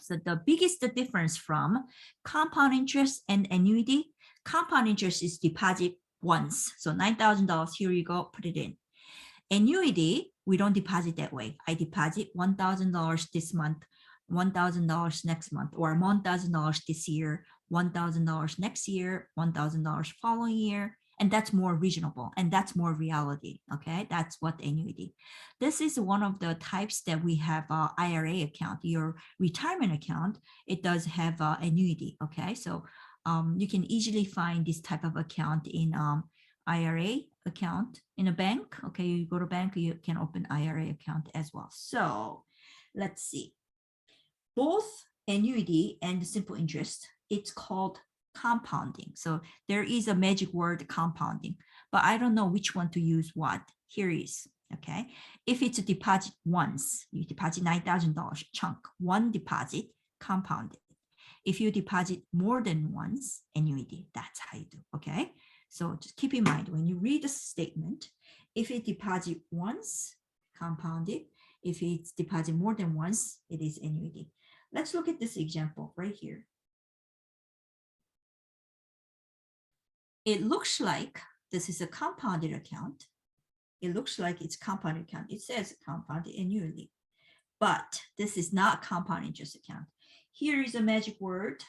So the biggest difference from compound interest and annuity, compound interest is deposit once. So $9,000, here you go, put it in. Annuity, we don't deposit that way. I deposit $1,000 this month, $1,000 next month, or $1,000 this year, $1,000 next year, $1,000 following year. And that's more reasonable and that's more reality. Okay, that's what annuity. This is one of the types that we have IRA account, your retirement account. It does have annuity. Okay, so you can easily find this type of account in IRA account in a bank. Okay, you go to bank, you can open IRA account as well. So let's see. Both annuity and simple interest, it's called compounding. So there is a magic word compounding, but I don't know which one to use what. Here is, okay. If it's a deposit once, you deposit $9,000 chunk, one deposit, compounded. If you deposit more than once, annuity, that's how you do, okay? So just keep in mind when you read the statement, if it deposit once, compounded. If it's deposit more than once, it is annuity. Let's look at this example right here. It looks like this is a compounded account. It looks like it's compounded account. It says compounded annually, but this is not compound interest account. Here is a magic word.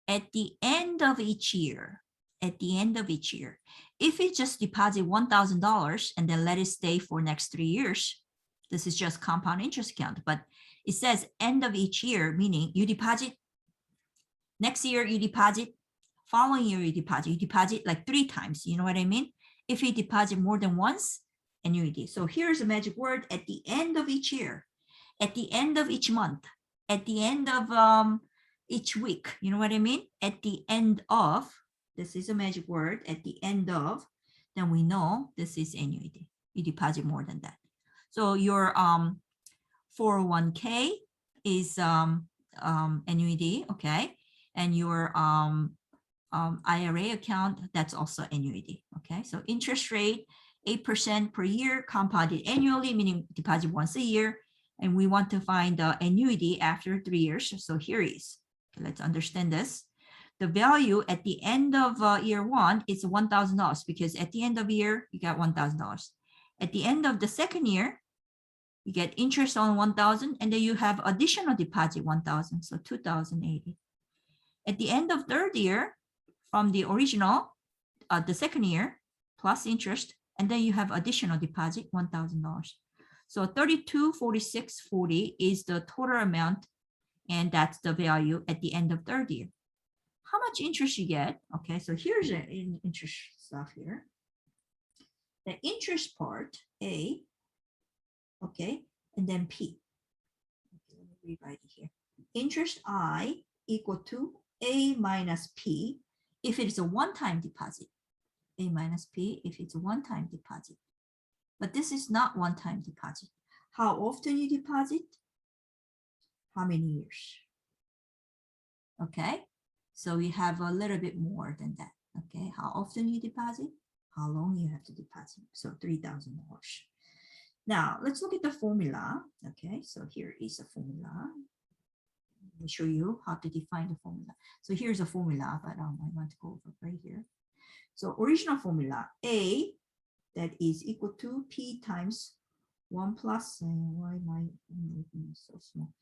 At the end of each year, if it just deposit $1,000 and then let it stay for next 3 years, this is just compound interest account. But it says end of each year, meaning you deposit next year, you deposit, following year you deposit like 3 times. You know what I mean? If you deposit more than once, annuity. So here's a magic word: at the end of each year, at the end of each month, at the end of each week. You know what I mean? At the end of, this is a magic word, at the end of, then we know this is annuity. You deposit more than that. So your 401k is annuity, okay? And your IRA account, that's also annuity, okay? So interest rate, 8% per year, compounded annually, meaning deposit once a year. And we want to find the annuity after 3 years. So here is, okay, let's understand this. The value at the end of year 1 is $1,000 because at the end of year, you got $1,000. At the end of the second year, you get interest on 1,000 and then you have additional deposit 1,000, so 2,080. At the end of third year, from the original, the second year, plus interest, and then you have additional deposit, $1,000. So 3246.40 is the total amount, and that's the value at the end of third year. How much interest you get? Okay, so here's the interest stuff here. The interest part, A, okay, and then P. Okay, let me rewrite it here. Interest I equal to A minus P if it is a one-time deposit. A minus P if it's a one-time deposit. But this is not one-time deposit. How often you deposit? How many years? Okay, so we have a little bit more than that. Okay, how often you deposit? How long you have to deposit? So $3,000. Now let's look at the formula. Okay, so here is a formula. Let me show you how to define the formula. So here's a formula, but I want to go over right here. So original formula, A, that is equal to P times 1 plus, why am I making it so small?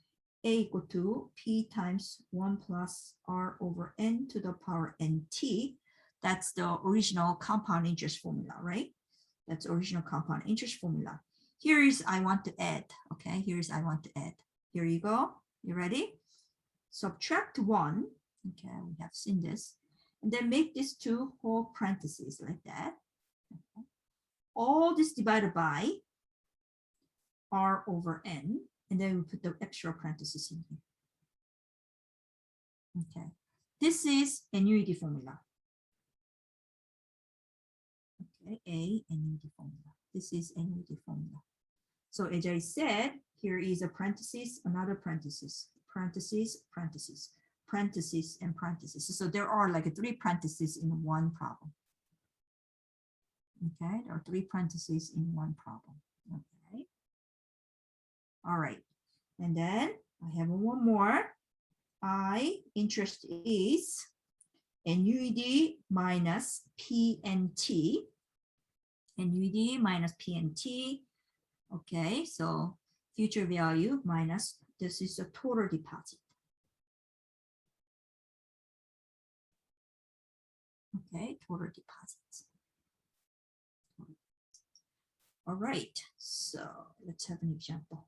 A equal to P times 1 plus R over N to the power NT. That's the original compound interest formula, right? That's original compound interest formula. Here is I want to add, okay? Here's I want to add. Here you go. You ready? Subtract 1, okay, we have seen this, and then make this 2 whole parentheses like that. Okay. All this divided by R over N, and then we put the extra parentheses in here. Okay, this is annuity formula. Okay, A annuity formula. This is annuity formula. So as I said, here is a parenthesis, another parenthesis, parenthesis, parenthesis, parenthesis, and parenthesis. So there are like 3 parentheses in one problem. Okay, there are 3 parentheses in one problem. Okay. All right. And then I have one more. Interest is annuity minus PNT. Annuity minus PNT. Okay, so future value minus, this is a total deposit. Okay, total deposits. All right, so let's have an example.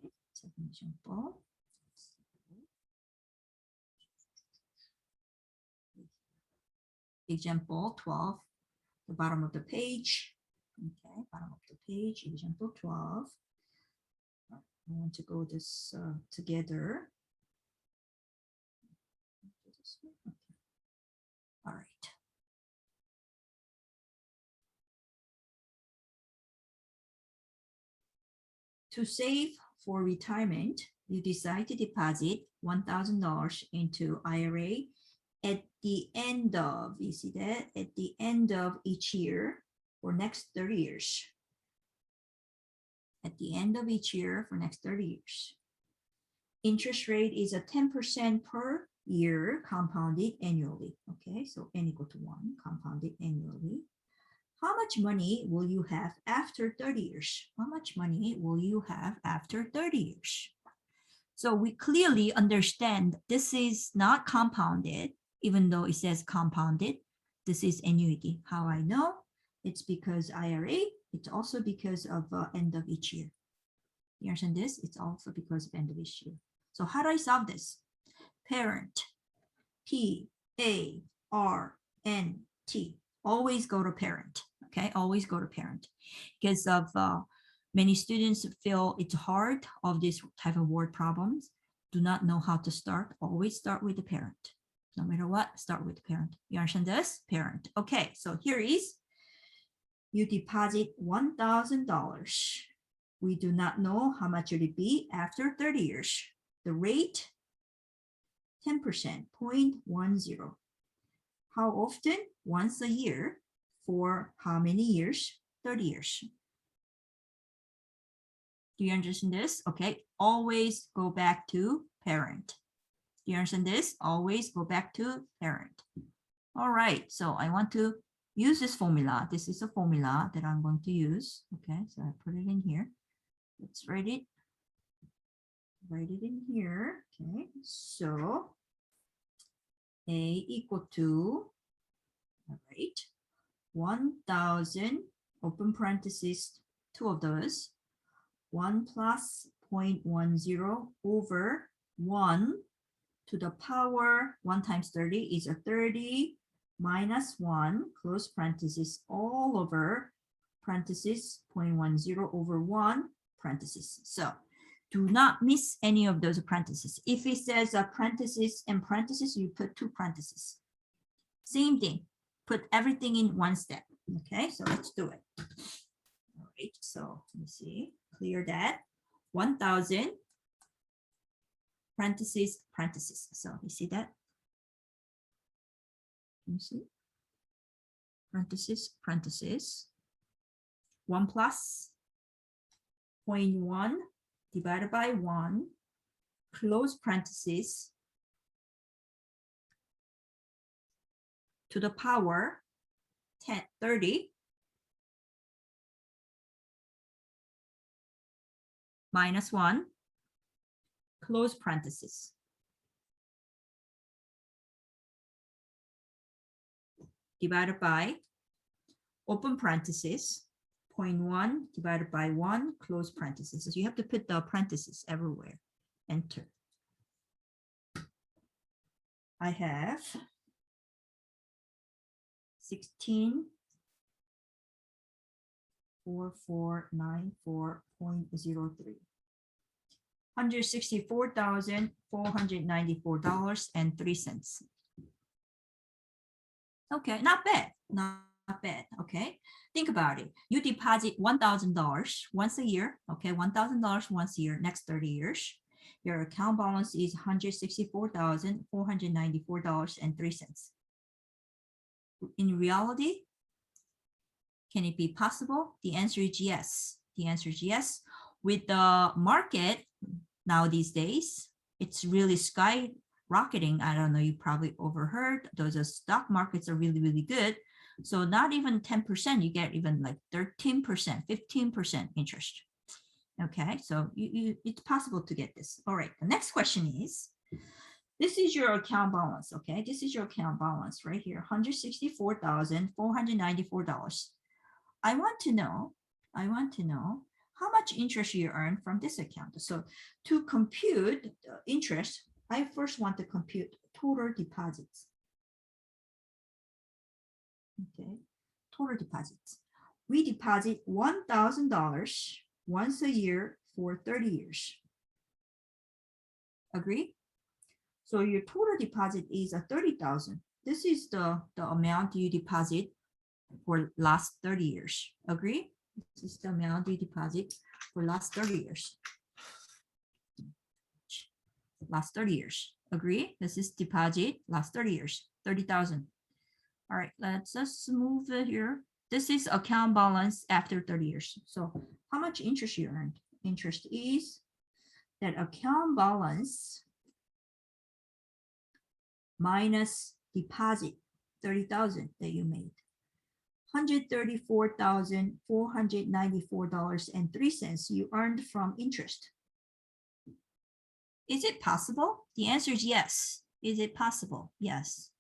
Okay, let's have an example. Example 12, the bottom of the page. Okay, bottom of the page, example 12. I want to go this together. Okay. All right. To save for retirement, you decide to deposit $1,000 into IRA at the end of, you see that, at the end of each year for next 30 years. At the end of each year for next 30 years. Interest rate is a 10% per year compounded annually. Okay, so n equal to 1, compounded annually. How much money will you have after 30 years? How much money will you have after 30 years? So we clearly understand this is not compounded, even though it says compounded. This is annuity. How I know? It's because IRA. It's also because of end of each year. You understand this? It's also because of end of each year. So how do I solve this? Parent, P-A-R-N-T. Always go to parent, okay? Always go to parent. Because of many students feel it's hard of this type of word problems, do not know how to start. Always start with the parent. No matter what, start with the parent. You understand this? Parent. Okay, so here is, you deposit $1,000. We do not know how much it will be after 30 years. The rate, 10%, 0.10. How often? Once a year. For how many years? 30 years. Do you understand this? Okay, always go back to parent. Do you understand this? Always go back to parent. All right, so I want to use this formula. This is a formula that I'm going to use. Okay, so I put it in here. Let's write it. Write it in here. Okay, so A equal to, all right, 1,000, open parentheses, 2 of those, 1 plus 0.10 over 1 to the power 1 times 30 is a 30 minus 1, close parenthesis, all over parenthesis 0.10 over 1 parenthesis. So do not miss any of those parentheses. If it says a parenthesis and parenthesis, you put 2 parentheses. Same thing, put everything in one step. Okay, so let's do it. All right, so let me see, clear that. 1,000 parentheses, parentheses. So you see that? Can you see? Parentheses, parentheses. 1 plus 0.1 divided by 1, close parentheses, to the power 30 minus 1, close parenthesis. Divided by, open parenthesis, 0.1 divided by 1, close parenthesis. So you have to put the parenthesis everywhere. Enter. I have 16,4494.03. $164,494.03. Okay, not bad, not bad. Okay, think about it. You deposit $1,000 once a year. Okay, $1,000 once a year, next 30 years. Your account balance is $164,494.03. In reality, Can it be possible? The answer is yes. The answer is yes. With the market now these days, it's really skyrocketing. I don't know, you probably overheard. Those stock markets are really, really good. So not even 10%, you get even like 13%, 15% interest. Okay, so it's possible to get this. All right, the next question is, this is your account balance, okay? This is your account balance right here, $164,494. I want to know how much interest you earn from this account. So to compute the interest, I first want to compute total deposits. Okay, total deposits. We deposit $1,000 once a year for 30 years. Agree? So your total deposit is a 30,000. This is the amount you deposit for last 30 years. Agree? This is the amount you deposit for last 30 years. Last 30 years. Agree? This is deposit last 30 years, 30,000. All right, let's just move it here. This is account balance after 30 years. So how much interest you earned? Interest is that account balance minus deposit, 30,000 that you made. $134,494.03 you earned from interest. Is it possible? The answer is yes. Is it possible? Yes.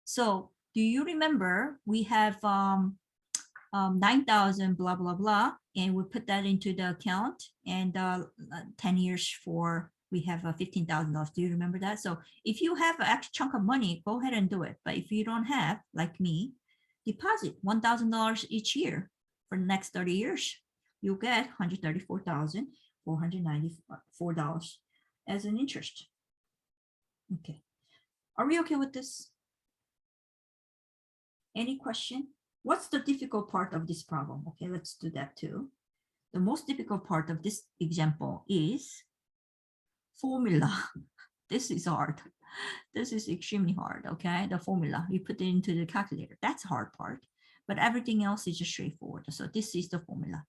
So do you remember we have 9,000 blah, blah, blah, and we put that into the account, and 10 years for, we have $15,000. Do you remember that? So if you have an extra chunk of money, go ahead and do it. But if you don't have, like me, deposit $1,000 each year for the next 30 years. You'll get $134,494 as an interest. Okay. Are we okay with this? Any question? What's the difficult part of this problem? Okay, let's do that too. The most difficult part of this example is formula. This is hard. This is extremely hard, okay? The formula, you put it into the calculator. That's the hard part, but everything else is just straightforward. So this is the formula.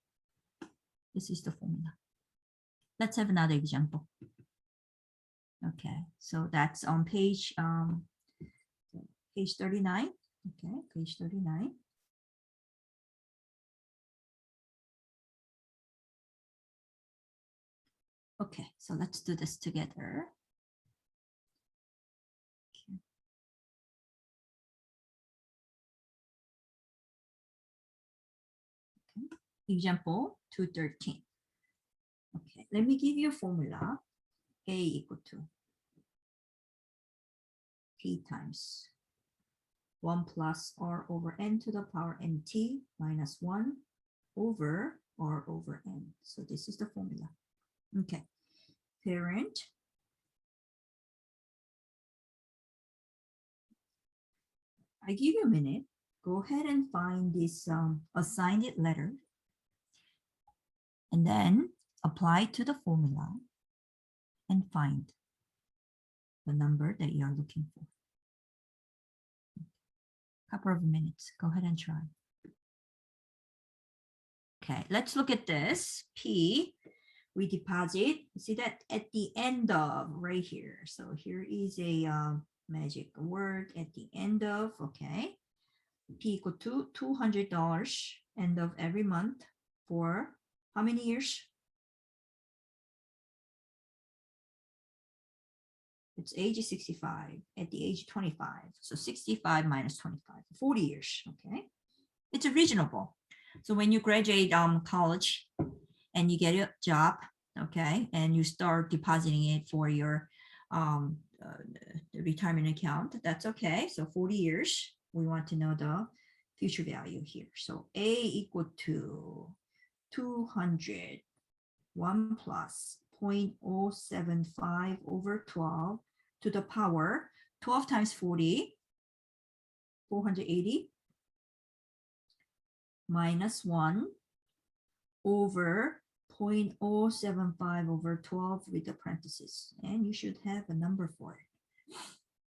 This is the formula. Let's have another example. Okay, so that's on page 39. Okay, page 39. Okay, so let's do this together. Okay. Example 213. Okay, let me give you a formula. A equal to P times 1 plus R over N to the power NT minus 1 over R over N. So this is the formula. Okay, parent. I give you a minute. Go ahead and find this assigned it letter, and then apply to the formula and find the number that you are looking for. Couple of minutes. Go ahead and try. Okay, let's look at this. P, we deposit. See that at the end of right here. So here is a magic word at the end of. Okay, P equal to $200 end of every month for how many years? It's age 65 at the age 25. So 65 minus 25, 40 years. Okay, it's reasonable. So when you graduate college and you get a job, okay, and you start depositing it for your retirement account, that's okay. So 40 years, we want to know the future value here. So A equal to 200, 1 plus 0.075 over 12 to the power 12 times 40, 480, minus 1 over 0.075 over 12 with the parentheses. And you should have a number for it.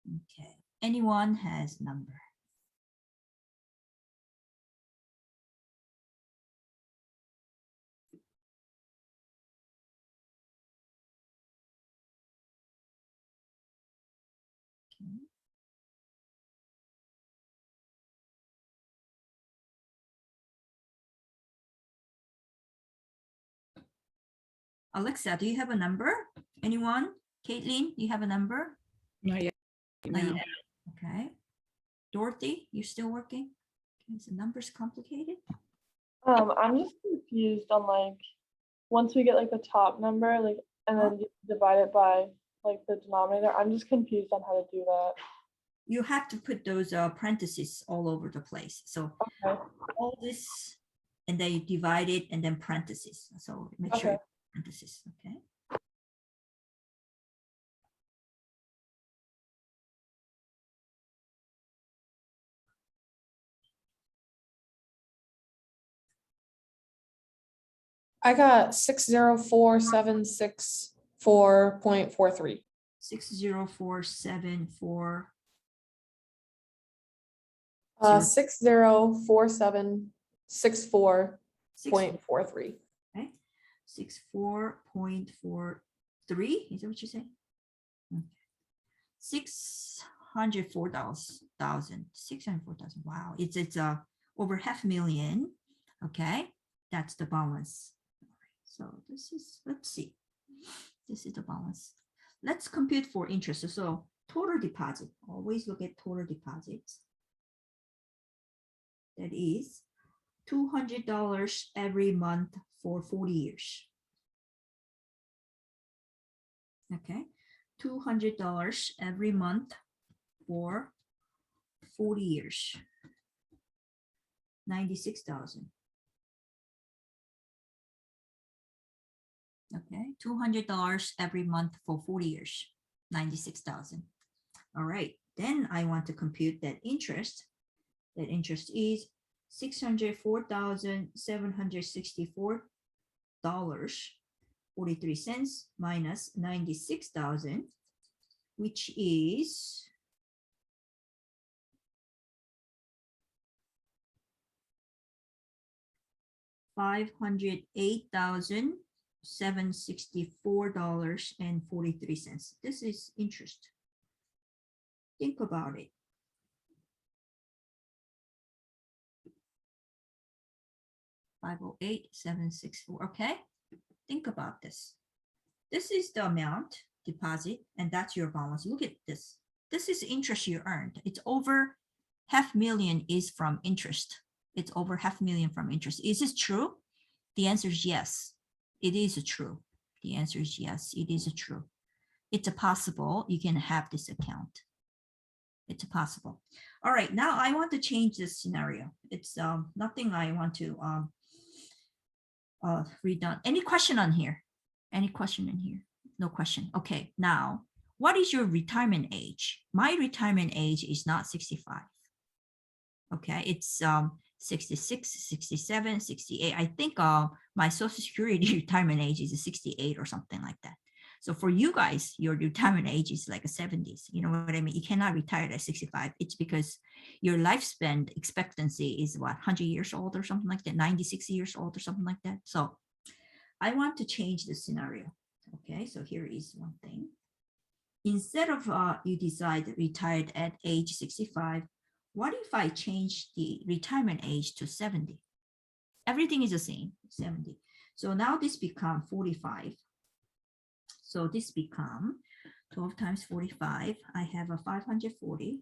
Okay, anyone has number? Okay. Alexa, do you have a number? Anyone? Caitlin, do you have a number? Not yet. Not No. yet. Okay. Dorothy, you still working? Okay, is the numbers complicated? I'm just confused on like once we get like the top number, like and then divide it by like the denominator. I'm just confused on how to do that. You have to put those parentheses all over the place. So Okay. all this, and then you divide it, and then parentheses. So make sure Okay. parentheses. Okay. I got 604,764.43. 60474. 604,764.43. Okay. 64.43. Is that what you say? Okay. 604,000. 604,000. Wow. It's over 500,000. Okay. That's the balance. So this is, let's see. This is the balance. Let's compute for interest. So total deposit. Always look at total deposits. That is $200 every month for 40 years. Okay. $200 every month for 40 years. 96,000. Okay, $200 every month for 40 years, 96,000. All right, then I want to compute that interest. That interest is $604,764.43 minus 96,000, which is $508,764.43. This is interest. Think about it. $508,764. Okay, think about this. This is the amount deposit, and that's your balance. Look at this. This is interest you earned. It's over 500,000 is from interest. It's over 500,000 from interest. Is this true? The answer is yes. It is true. The answer is yes. It is true. It's possible you can have this account. It's possible. All right. Now I want to change this scenario. It's nothing I want to read down. Any question on here? Any question in here? No question. Okay. Now, what is your retirement age? My retirement age is not 65. Okay. It's 66, 67, 68. I think my Social Security retirement age is 68 or something like that. So for you guys, your retirement age is like a 70s. You know what I mean? You cannot retire at 65. It's because your lifespan expectancy is what, 100 years old or something like that, 96 years old or something like that. So I want to change the scenario. Okay, so here is one thing. Instead of you decide retired at age 65, what if I change the retirement age to 70? Everything is the same, 70. So now this become 45. So this become 12 times 45. I have a 540.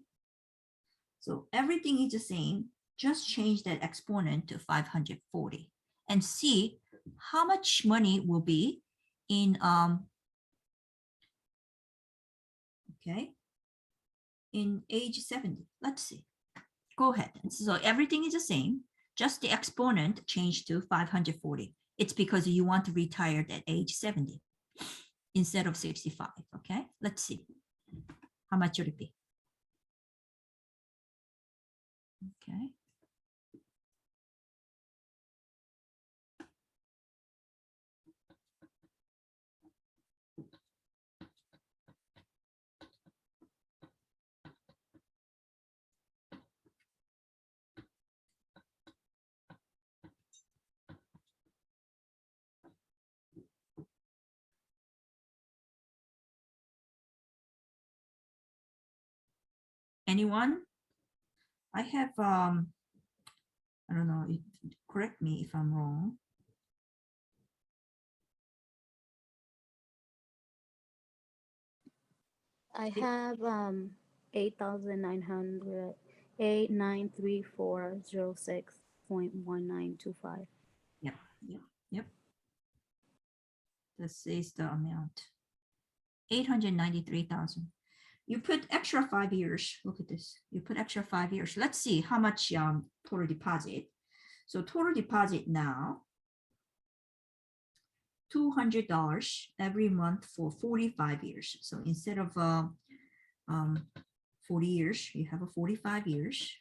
So everything is the same. Just change that exponent to 540 and see how much money will be in okay, in age 70. Let's see. Go ahead. So everything is the same. Just the exponent changed to 540. It's because you want to retire at age 70 instead of 65. Okay, let's see. How much would it be? Okay. Anyone? I have, I don't know, correct me if I'm wrong. I have 8,900 8,93406.1925. Yep, yep, yep. This is the amount. 893,000. You put extra 5 years. Look at this. You put extra 5 years. Let's see how much total deposit. So total deposit now, $200 every month for 45 years. So instead of 40 years, you have a 45 years.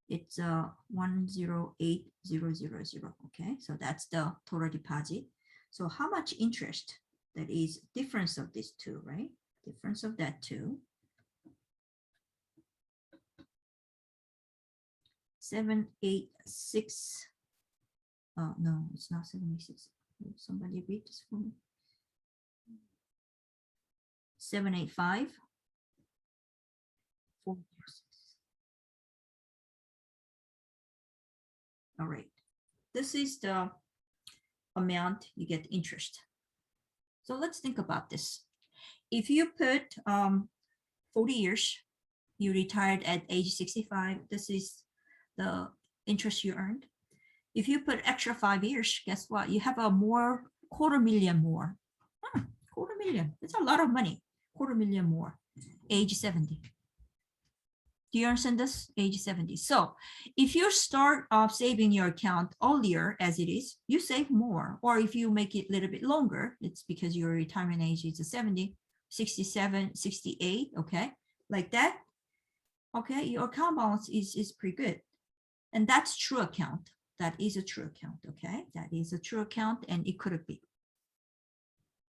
It's 108,000. Okay, so that's the total deposit. So how much interest? That is difference of these two, right? Difference of that two. 786. Oh no, it's not 786. Somebody read this for me. 785. 4 years. All right. This is the amount you get interest. So let's think about this. If you put 40 years, you retired at age 65, this is the interest you earned. If you put extra 5 years, guess what? You have a more, $250,000 more. $250,000. It's a lot of money. $250,000 more. Age 70. Do you understand this? Age 70. So if you start saving your account earlier as it is, you save more. Or if you make it a little bit longer, it's because your retirement age is 70, 67, 68, okay? Like that, okay? Your account balance is pretty good. And that's true account. That is a true account, okay? That is a true account and it could be